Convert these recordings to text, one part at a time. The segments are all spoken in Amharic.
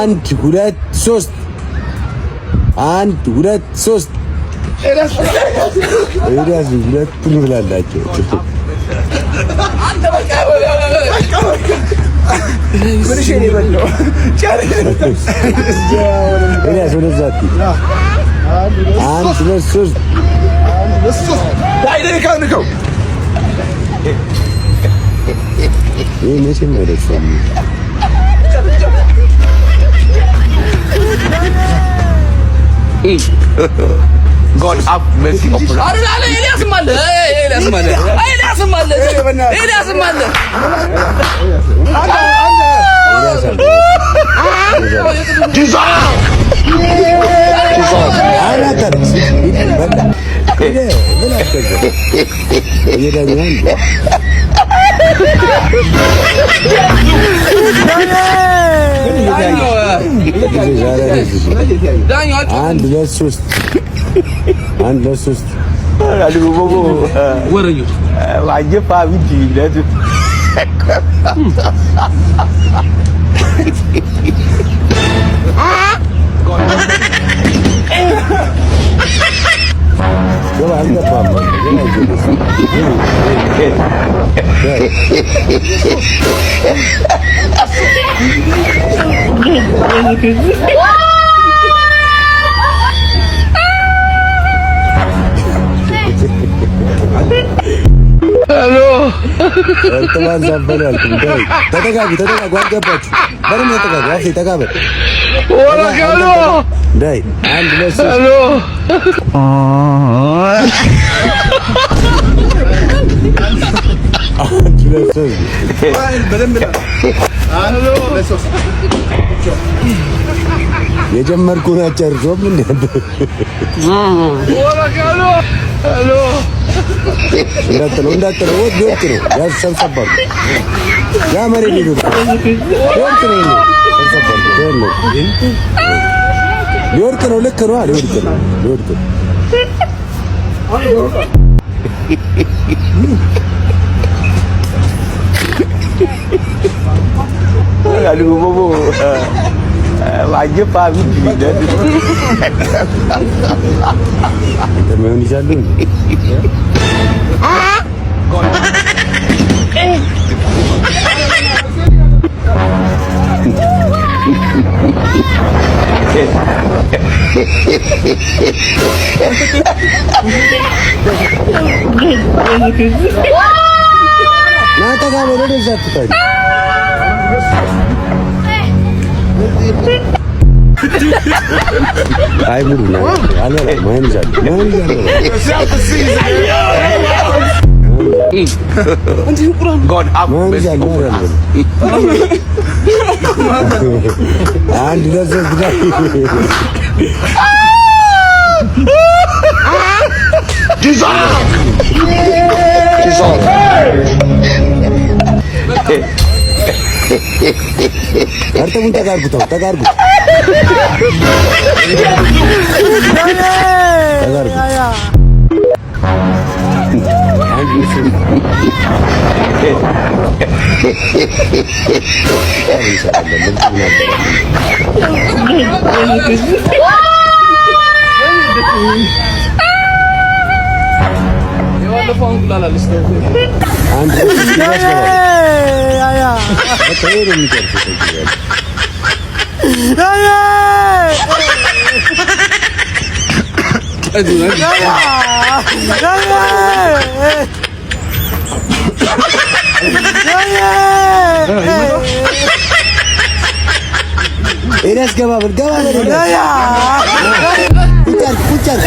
አንድ ሁለት ሶስት አንድ ሁለት ሶስት ኤልያስ ሁለት ብላላችሁ። ኤልያስ ወደዛ አንድ ሁለት ሶስት ይህ መቼም አይደርሰውም። God have mercy upon us. ኤልያስም አለ አንድ ሁለት ሶስት አንድ ሁለት ሶስት ወረኞች ዋጀፋ ቢዲ ለቱ ሄሎ እንተማን ዘበላል እንዴ ተጠጋጉ አልገባችሁ በረም ተጠጋጉ አፍሪ ተጋበ ወራጋሎ ዳይ አንድ ለስ ሄሎ አንድ ለስ በደም ሄሎ ለሶስ የጀመርኩን አጨርሶም እንዴ ወራጋሎ ሄሎ እንዳትለው ወጥ ነው ያሰብሰባሉ ያ መሬት ሊወጥ ነው ሊወድቅ ነው ልክ ነው ሊወድቅ ነው Aduh bobo wajib Pak Budi temen di sana nah tak kamu udah satu tadi Ay buruna. Ana main jalo. God have mercy upon us. And that's Arta pun tak argu. Eres gababel. Pucar.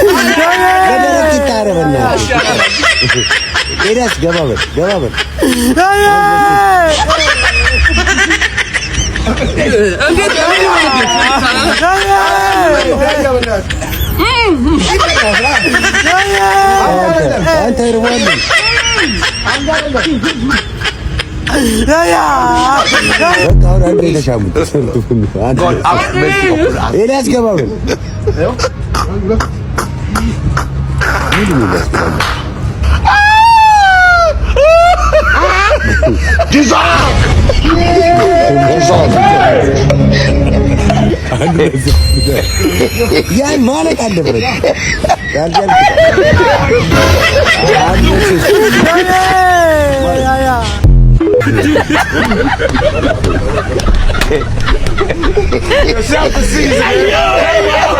Gadara kita arabana. Eres gababel. ያን ማለት አለበት። Yourself a season.